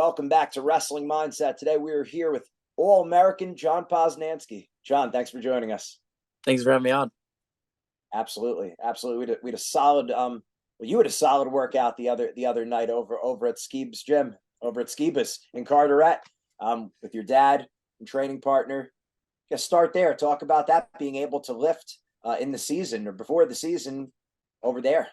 welcome back to Wrestling Mindset. Today we are here with All-American John Poznanski. John, thanks for joining us. Thanks for having me on. Absolutely, absolutely. We had a solid you had a solid workout the other night over at Skeeb's gym, over at Skeebus in Carteret, with your dad and training partner. Just start there. Talk about that, being able to lift in the season or before the season over there.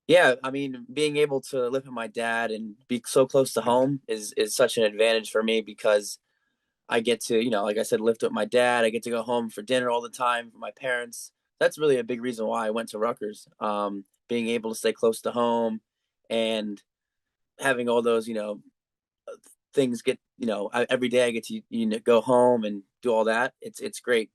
Yeah, I mean, being able to live with my dad and be so close to home is such an advantage for me because I get to, like I said, lift with my dad. I get to go home for dinner all the time for my parents. That's really a big reason why I went to Rutgers. Being able to stay close to home and having all those, things get, every day I get to, go home and do all that. It's great.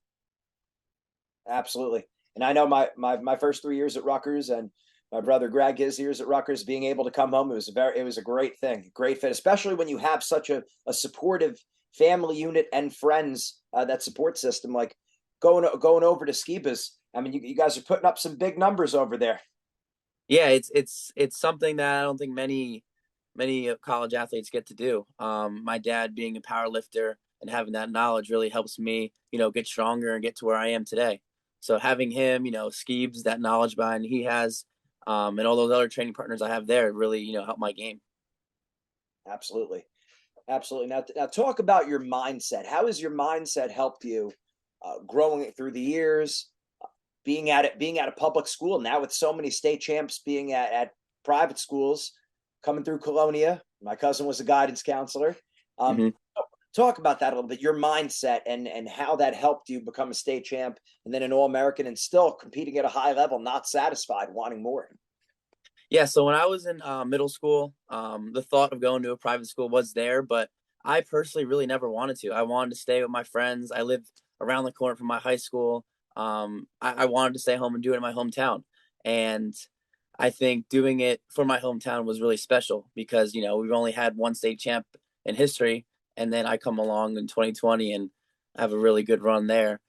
Absolutely. And I know my first 3 years at Rutgers and my brother Greg, his years at Rutgers, being able to come home, it was a great thing, great fit, especially when you have such a supportive family unit and friends, that support system, like going over to Skibas. I mean, you guys are putting up some big numbers over there. Yeah, it's something that I don't think many college athletes get to do. My dad being a power lifter and having that knowledge really helps me, get stronger and get to where I am today. So having him, Skeebs, that knowledge behind he has, and all those other training partners I have there really, help my game. Absolutely. Absolutely. Now talk about your mindset. How has your mindset helped you growing it through the years, being at a public school now with so many state champs, being at private schools, coming through Colonia? My cousin was a guidance counselor. Um, Hmm. Talk about that a little bit, your mindset and how that helped you become a state champ and then an All-American and still competing at a high level, not satisfied, wanting more. Yeah, so when I was in middle school, the thought of going to a private school was there, but I personally really never wanted to. I wanted to stay with my friends. I lived around the corner from my high school. I wanted to stay home and do it in my hometown. And I think doing it for my hometown was really special because, we've only had one state champ in history. And then I come along in 2020 and have a really good run there.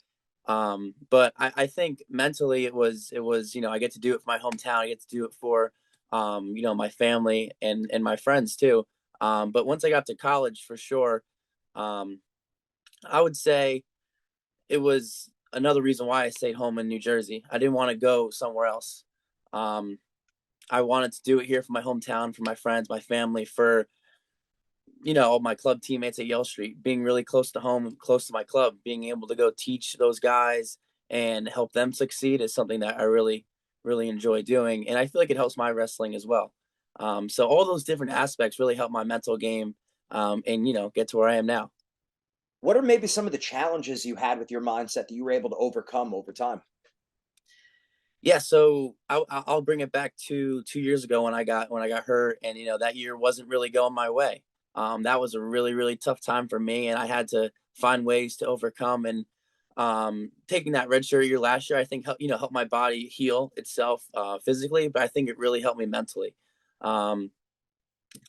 But I think mentally it was, I get to do it for my hometown. I get to do it for, my family and my friends too. But once I got to college, for sure, um, I would say it was another reason why I stayed home in New Jersey. I didn't want to go somewhere else. Um, I wanted to do it here for my hometown, for my friends, my family, for all my club teammates at Yale Street, being really close to home, close to my club, being able to go teach those guys and help them succeed is something that I really, really enjoy doing. And I feel like it helps my wrestling as well. So all those different aspects really help my mental game, and, get to where I am now. What are maybe some of the challenges you had with your mindset that you were able to overcome over time? Yeah, so I'll bring it back to 2 years ago when I got hurt, and that year wasn't really going my way. That was a really really tough time for me, and I had to find ways to overcome. And taking that red shirt year last year, I think helped my body heal itself physically, but I think it really helped me mentally. Um,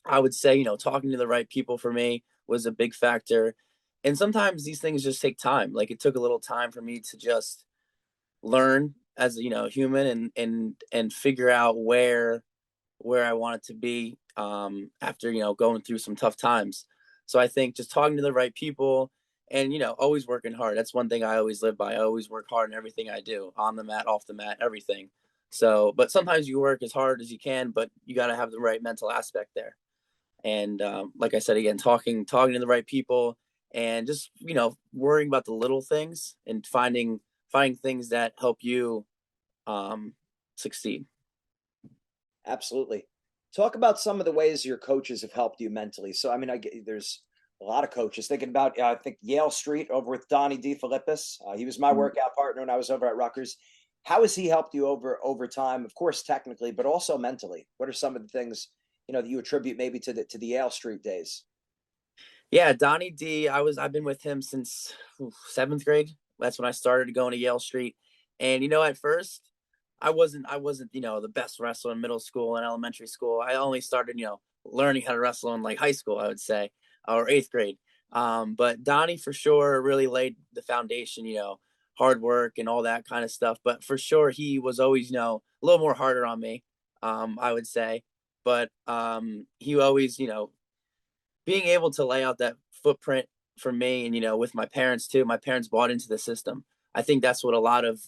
I would say talking to the right people for me was a big factor, and sometimes these things just take time. Like it took a little time for me to just learn as a human and figure out where I wanted to be after going through some tough times. So I think just talking to the right people and always working hard. That's one thing I always live by. I always work hard in everything I do, on the mat, off the mat, everything. So, but sometimes you work as hard as you can, but you got to have the right mental aspect there. And like I said again, talking to the right people and just worrying about the little things and finding things that help you um, succeed. Absolutely. Talk about some of the ways your coaches have helped you mentally. So, I mean, there's a lot of coaches thinking about, I think Yale Street over with Donnie D. Philippus. He was my Mhm. workout partner when I was over at Rutgers. How has he helped you over time? Of course, technically, but also mentally. What are some of the things that you attribute maybe to the Yale Street days? Yeah, Donnie D. I've been with him since seventh grade. That's when I started going to Yale Street. And at first I wasn't the best wrestler in middle school and elementary school. I only started learning how to wrestle in like high school, I would say, or eighth grade. But Donnie for sure really laid the foundation. Hard work and all that kind of stuff. But for sure he was always a little more harder on me. I would say, but he always being able to lay out that footprint for me, and with my parents too. My parents bought into the system. I think that's what a lot of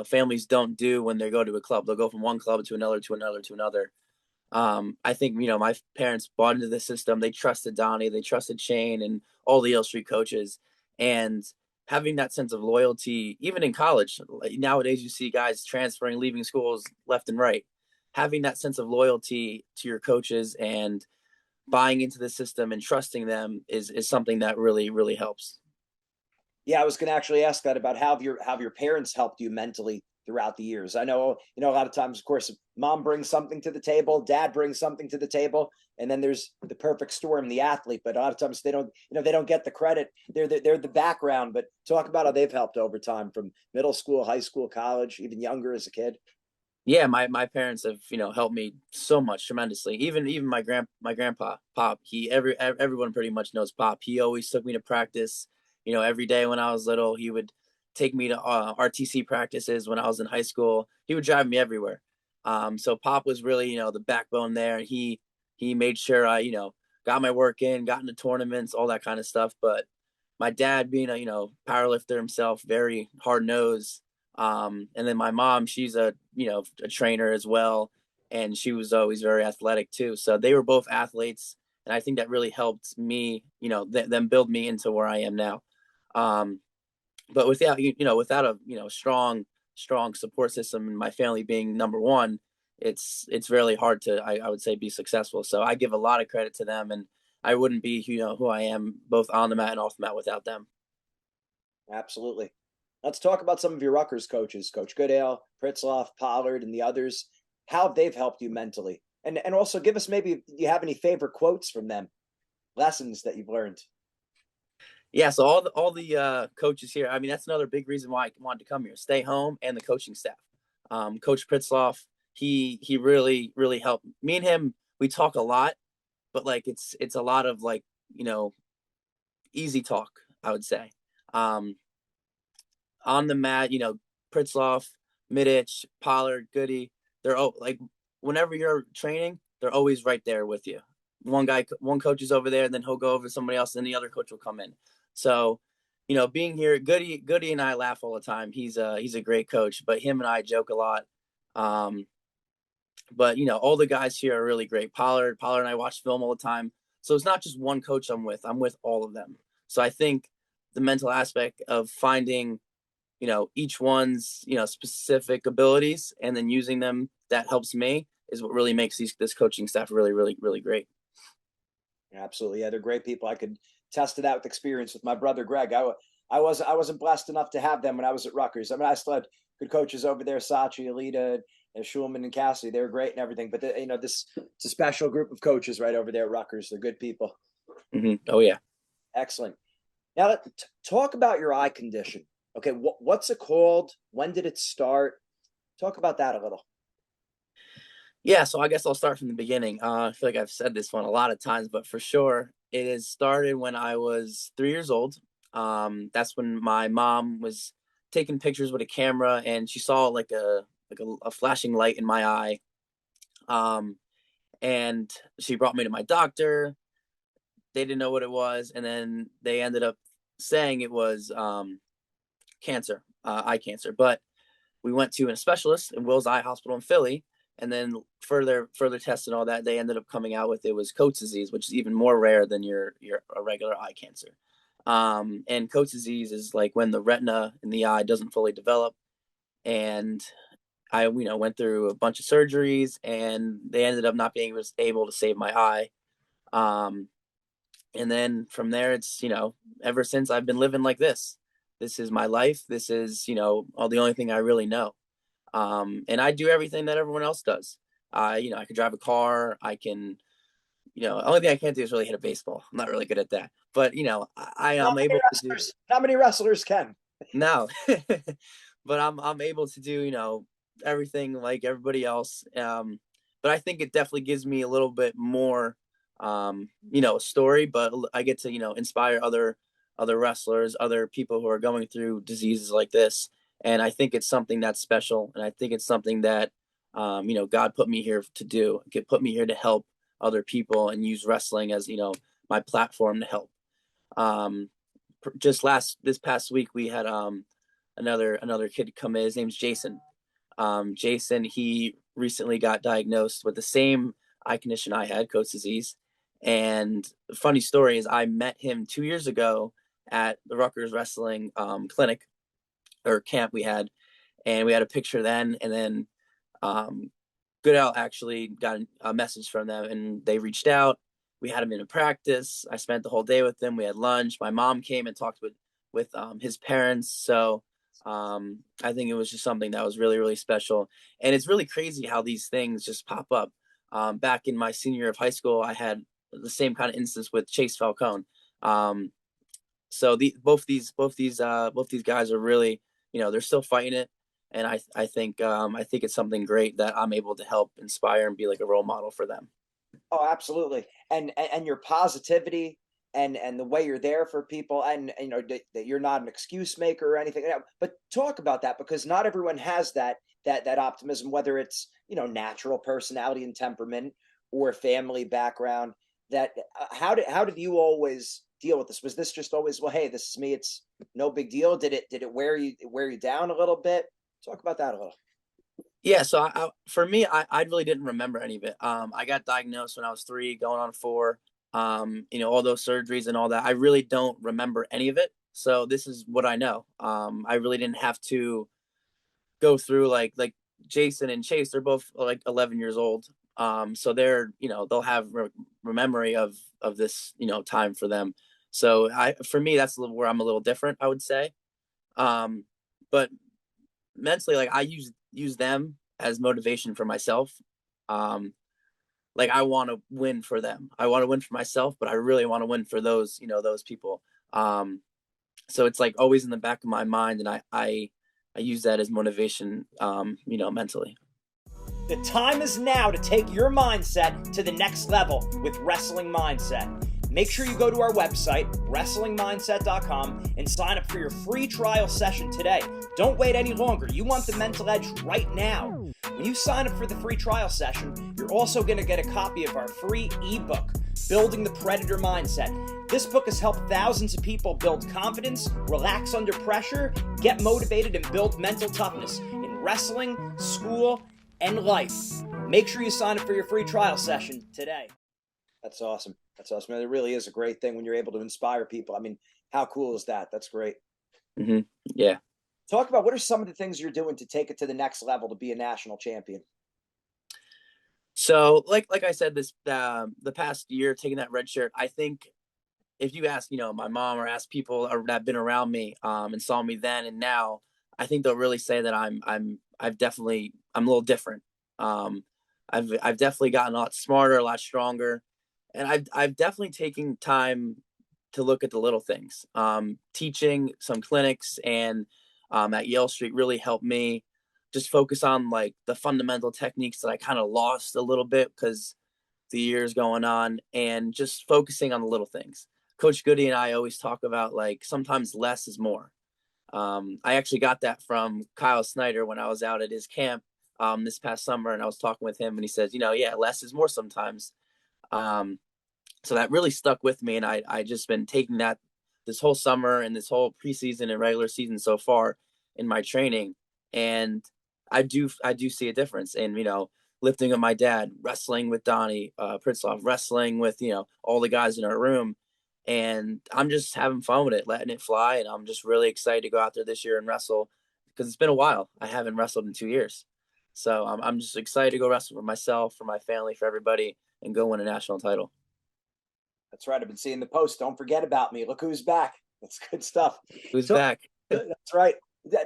families don't do when they go to a club. They'll go from one club to another, to another, to another. I think my parents bought into the system. They trusted Donnie, they trusted Shane, and all the Yale Street coaches, and having that sense of loyalty, even in college. Like, nowadays, you see guys transferring, leaving schools left and right. Having that sense of loyalty to your coaches and buying into the system and trusting them is something that really really helps. Yeah, I was going to actually ask that about how your parents helped you mentally throughout the years. I know, a lot of times, of course, mom brings something to the table, dad brings something to the table, and then there's the perfect storm, the athlete. But a lot of times they don't get the credit. They're the background. But talk about how they've helped over time, from middle school, high school, college, even younger as a kid. Yeah, my parents have helped me so much, tremendously. Even my grandpa Pop. Everyone pretty much knows Pop. He always took me to practice. Every day when I was little, he would take me to RTC practices. When I was in high school, he would drive me everywhere. So Pop was really the backbone there. He made sure I got my work in, got into tournaments, all that kind of stuff. But my dad, being a powerlifter himself, very hard nosed. And then my mom, she's a trainer as well, and she was always very athletic too. So they were both athletes, and I think that really helped me, them build me into where I am now. Um, but without a strong support system, and my family being number one, it's really hard to, I would say, be successful. So I give a lot of credit to them, and I wouldn't be who I am both on the mat and off the mat without them. Absolutely. Let's talk about some of your Rutgers coaches, Coach Goodale, Pritzloff, Pollard, and the others. How they've helped you mentally, and also give us, maybe, do you have any favorite quotes from them, lessons that you've learned? Yeah, so all the coaches here. I mean, that's another big reason why I wanted to come here. Stay home, and the coaching staff. Coach Pritzloff, he really really helped me and him. We talk a lot, but like it's a lot of like you know easy talk, I would say. Um, on the mat, Pritzloff, Middich, Pollard, Goody, they're all like, whenever you're training, they're always right there with you. One coach is over there, and then he'll go over to somebody else, and the other coach will come in. So, being here, Goody and I laugh all the time. He's a great coach, but him and I joke a lot. Um, but all the guys here are really great. Pollard and I watch film all the time. So it's not just one coach I'm with. I'm with all of them. So I think the mental aspect of finding each one's specific abilities and then using them, that helps me, is what really makes this coaching staff really really really great. Absolutely, yeah, they're great people. I could test to that with experience with my brother Greg. I wasn't blessed enough to have them when I was at Rutgers. I mean, I still had good coaches over there, Sachi, Alita, and Schulman and Cassidy. They were great and everything. But this, it's a special group of coaches right over there at Rutgers. They're good people. Oh yeah. Excellent. Now, talk about your eye condition. Okay, what's it called? When did it start? Talk about that a little. Yeah, so I guess I'll start from the beginning. I feel like I've said this one a lot of times, but for sure, it has started when I was 3 years old. That's when my mom was taking pictures with a camera, and she saw like a flashing light in my eye. Um, and she brought me to my doctor. They didn't know what it was, and then they ended up saying it was cancer, eye cancer. But we went to a specialist in Wills Eye Hospital in Philly, and then further tests and all that, they ended up coming out with it was Coates disease, which is even more rare than your a regular eye cancer. And Coates disease is like when the retina in the eye doesn't fully develop. And I went through a bunch of surgeries, and they ended up not being able to save my eye. Um, and then from there, it's ever since, I've been living like this. This is my life. This is all the only thing I really know. And I do everything that everyone else does. I can drive a car. I can, only thing I can't do is really hit a baseball. I'm not really good at that. But I Not am many able to do wrestlers. Not many wrestlers can. now. But I'm able to do everything like everybody else. But I think it definitely gives me a little bit more, a story. But I get to inspire other wrestlers, other people who are going through diseases like this. And I think it's something that's special, and I think it's something that God put me here to do. Put me here to help other people and use wrestling as, my platform to help. Um, just this past week, we had another kid come in. His name's Jason. Jason, he recently got diagnosed with the same eye condition I had, Coats disease. And the funny story is I met him 2 years ago at the Rutgers wrestling clinic or camp we had, and we had a picture then. And then Goodell actually got a message from them, and they reached out. We had him in a practice. I spent the whole day with him. We had lunch. My mom came and talked with his parents. So I think it was just something that was really, really special. And it's really crazy how these things just pop up. Back in my senior year of high school, I had the same kind of instance with Chase Falcone. So both these guys are really, they're still fighting it. And I think it's something great that I'm able to help inspire and be like a role model for them. Oh, absolutely. And your positivity and the way you're there for people, and that you're not an excuse maker or anything. But talk about that, because not everyone has that optimism, whether it's natural personality and temperament or family background. That how did you always deal with this? Was this just always, well, hey, this is me, it's no big deal? Did it wear you down a little bit? Talk about that a little. Yeah, so for me, I really didn't remember any of it. I got diagnosed when I was 3, going on 4. All those surgeries and all that. I really don't remember any of it. So this is what I know. I really didn't have to go through like Jason and Chase. They're both like 11 years old. So they're they'll have memory of this time for them. So for me, that's where I'm a little different, I would say. But mentally, like I use them as motivation for myself. Like I want to win for them. I want to win for myself, but I really want to win for those people. So it's like always in the back of my mind, and I use that as motivation, mentally. The time is now to take your mindset to the next level with Wrestling Mindset. Make sure you go to our website, wrestlingmindset.com, and sign up for your free trial session today. Don't wait any longer. You want the mental edge right now. When you sign up for the free trial session, you're also going to get a copy of our free ebook, Building the Predator Mindset. This book has helped thousands of people build confidence, relax under pressure, get motivated, and build mental toughness in wrestling, school, and life. Make sure you sign up for your free trial session today. That's awesome. That's awesome. It really is a great thing when you're able to inspire people. I mean, how cool is that? That's great. Mm-hmm. Yeah. Talk about, what are some of the things you're doing to take it to the next level to be a national champion? So like I said, this the past year taking that red shirt, I think if you ask my mom or ask people that have been around me and saw me then and now, I think they'll really say that I'm a little different. I've definitely gotten a lot smarter, a lot stronger, and I've definitely taken time to look at the little things. Teaching some clinics and at Yale Street really helped me just focus on like the fundamental techniques that I kind of lost a little bit because the years going on, and just focusing on the little things. Coach Goody and I always talk about like sometimes less is more. I actually got that from Kyle Snyder when I was out at his camp this past summer, and I was talking with him, and he says, yeah, less is more sometimes. So that really stuck with me, and I just been taking that this whole summer and this whole preseason and regular season so far in my training, and I do see a difference in lifting with my dad, wrestling with Donnie Pritzloff, wrestling with all the guys in our room, and I'm just having fun with it, letting it fly, and I'm just really excited to go out there this year and wrestle because it's been a while. I haven't wrestled in 2 years, so I'm just excited to go wrestle for myself, for my family, for everybody, and go win a national title. That's right. I've been seeing the post. Don't forget about me. Look who's back. That's good stuff. Who's back? That's right.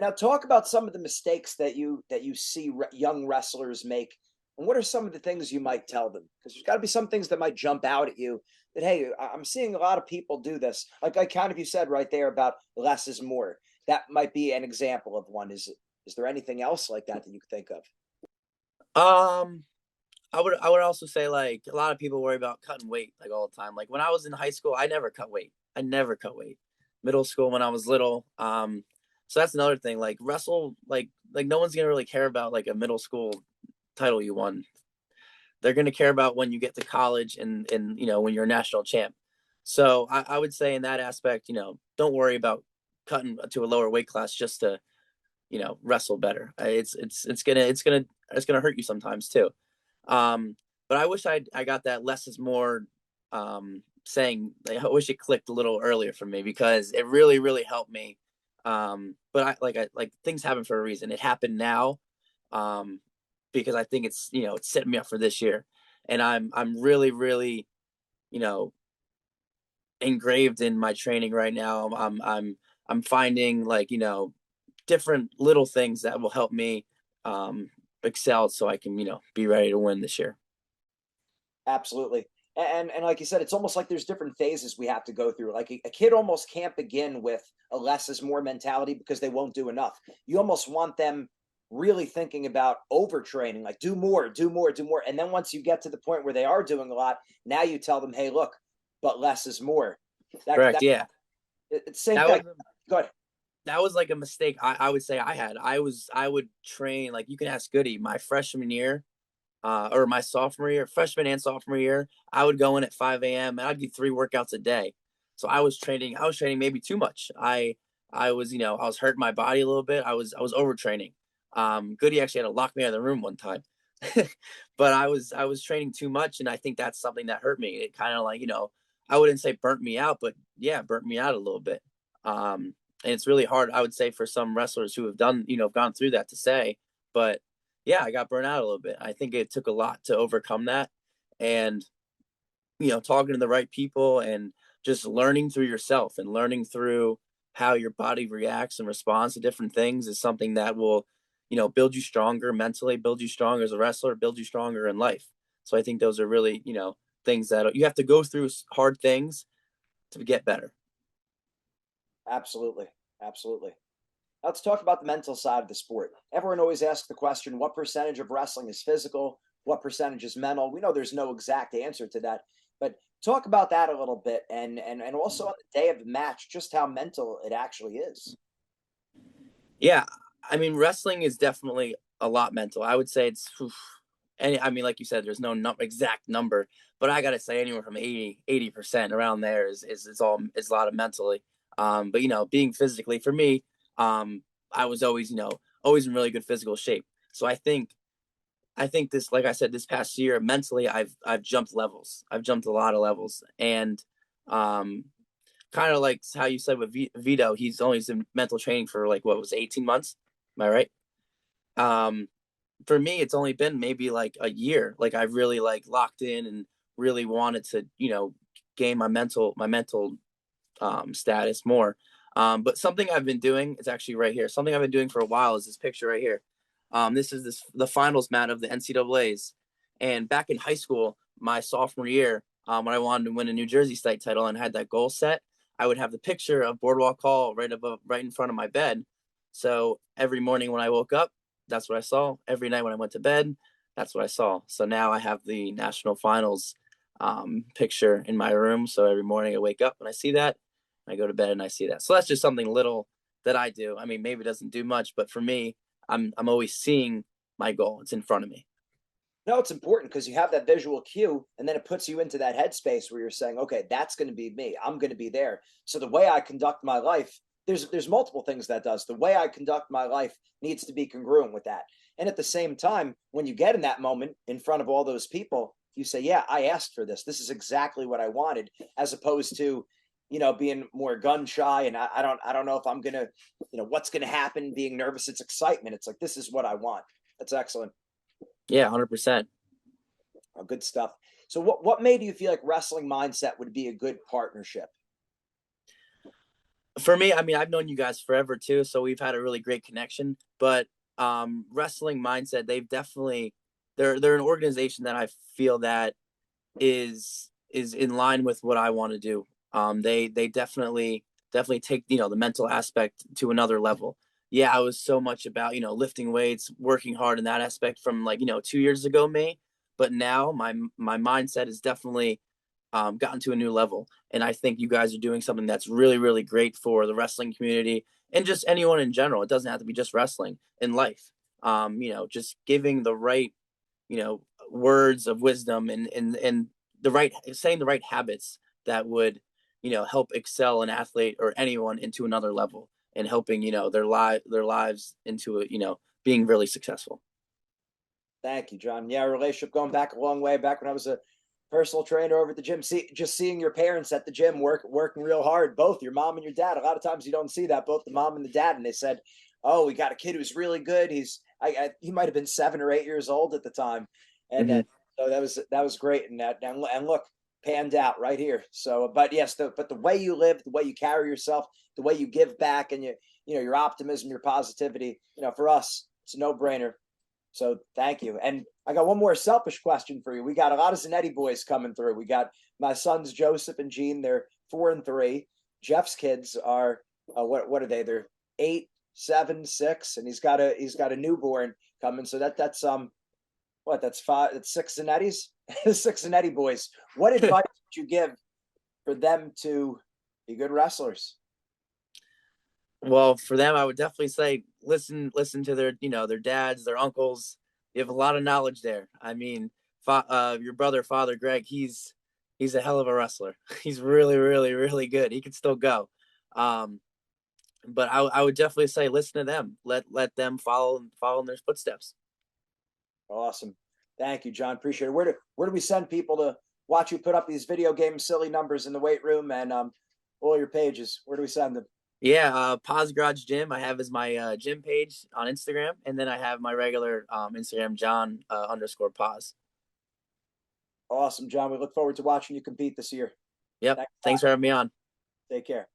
Now talk about some of the mistakes that you see young wrestlers make, and what are some of the things you might tell them? Because there's got to be some things that might jump out at you that, hey, I'm seeing a lot of people do this. Like I kind of, you said right there about less is more. That might be an example of one. Is there anything else like that you could think of? I would also say like a lot of people worry about cutting weight like all the time. Like when I was in high school, I never cut weight. I never cut weight. Middle school when I was little. So that's another thing. Like wrestle, like no one's gonna really care about like a middle school title you won. They're going to care about when you get to college and when you're a national champ. So I would say in that aspect, don't worry about cutting to a lower weight class just to, wrestle better. It's gonna hurt you sometimes too. But I wish I got that less is more saying. I wish it clicked a little earlier for me because it really really helped me. But I like things happen for a reason. It happened now, um, because I think it's setting me up for this year, and I'm really really you know engraved in my training right now. I'm finding like different little things that will help me um excel so I can be ready to win this year. Absolutely. And like you said, it's almost like there's different phases we have to go through. Like a kid almost can't begin with a less is more mentality because they won't do enough. You almost want them really thinking about overtraining, like do more, do more, do more. And then once you get to the point where they are doing a lot, now you tell them, hey, look, but less is more. Correct. That Yeah. it's the same That thing. was Go ahead. that was like a mistake I would say I had. I would train, like, you can ask Goody, my freshman year, or my sophomore year, freshman and sophomore year, I would go in at 5 a.m. and I'd do 3 workouts a day. So I was training maybe too much. I was hurting my body a little bit. I was overtraining. Goody actually had to lock me out of the room one time. But I was training too much, and I think that's something that hurt me. It kind of like, I wouldn't say burnt me out, but yeah, burnt me out a little bit. And it's really hard, I would say, for some wrestlers who have gone through that to say, but yeah, I got burnt out a little bit. I think it took a lot to overcome that. And, talking to the right people and just learning through yourself and learning through how your body reacts and responds to different things is something that will, build you stronger mentally, build you stronger as a wrestler, build you stronger in life. So I think those are really, things that you have to go through hard things to get better. Absolutely. Absolutely. Let's talk about the mental side of the sport. Everyone always asks the question, what percentage of wrestling is physical? What percentage is mental? We know there's no exact answer to that, but talk about that a little bit and also on the day of the match, just how mental it actually is. Yeah, I mean, wrestling is definitely a lot mental. I would say and I mean, like you said, there's no exact number, but I gotta say anywhere from 80% around there is a lot of mentally. But being physically for me, I was always always in really good physical shape. So I think this, like I said, this past year mentally, I've jumped levels. I've jumped a lot of levels, and um, kind of like how you said with Vito, he's only in mental training for like what was it, 18 months. Am I right? Um, for me, it's only been maybe like a year. Like I really like locked in and really wanted to, gain my mental status more. But something I've been doing is actually right here. Something I've been doing for a while is this picture right here. This is the finals mat of the NCAA's. And back in high school, my sophomore year, when I wanted to win a New Jersey state title and had that goal set, I would have the picture of Boardwalk Hall right in front of my bed. So every morning when I woke up, that's what I saw. Every night when I went to bed, that's what I saw. So now I have the national finals picture in my room. So every morning I wake up and I see that, I go to bed and I see that. So that's just something little that I do. I mean, maybe it doesn't do much, but for me, I'm always seeing my goal. It's in front of me. No, it's important because you have that visual cue and then it puts you into that headspace where you're saying, okay, that's going to be me. I'm going to be there. So the way I conduct my life, there's multiple things that does. The way I conduct my life needs to be congruent with that. And at the same time, when you get in that moment in front of all those people, you say, yeah, I asked for this. This is exactly what I wanted, as opposed to, being more gun shy and I don't know if I'm gonna, what's gonna happen, being nervous. It's excitement. It's like this is what I want. That's excellent. Yeah, 100%. Oh, good stuff. So what made you feel like wrestling mindset would be a good partnership? For me, I mean, I've known you guys forever too, so we've had a really great connection. But wrestling mindset, they're an organization that I feel that is in line with what I want to do. They definitely take the mental aspect to another level. Yeah, I was so much about lifting weights, working hard in that aspect from like 2 years ago, me. But now my mindset is definitely gotten to a new level, and I think you guys are doing something that's really really great for the wrestling community and just anyone in general. It doesn't have to be just wrestling in life. Just giving the right you know words of wisdom and the right saying the right habits that would help excel an athlete or anyone into another level and helping their lives into being really successful. Thank you, John. Yeah, our relationship going back a long way. Back when I was a personal trainer over at the gym, just seeing your parents at the gym working real hard, both your mom and your dad. A lot of times you don't see that, both the mom and the dad. And they said, "Oh, we got a kid who's really good. He might have been 7 or 8 years old at the time," and Hmm. so that was great. And look, panned out right here. So, but yes, but the way you live, the way you carry yourself, the way you give back, and your optimism, your positivity. For us, it's a no brainer. So thank you. And I got one more selfish question for you. We got a lot of Zannetti boys coming through. We got my sons Joseph and Gene. They're 4 and 3. Jeff's kids are what are they? They're 8, 7, 6, and he's got a newborn coming. So that's that's 5. That's 6 Zanettis. 6 Zanetti boys. What advice would you give for them to be good wrestlers? Well, for them, I would definitely say listen to their dads, their uncles. You have a lot of knowledge there. I mean, your brother, Father Greg, he's a hell of a wrestler. He's really, really, really good. He can still go. Um, but I would definitely say listen to them. Let them follow in their footsteps. Awesome. Thank you, John. Appreciate it. Where do we send people to watch you put up these video game silly numbers in the weight room and all your pages? Where do we send them? Yeah, Paz Garage Gym. I have as my gym page on Instagram, and then I have my regular Instagram, John underscore Paz. Awesome, John. We look forward to watching you compete this year. Yep. Thanks a lot. Thanks for having me on. Take care.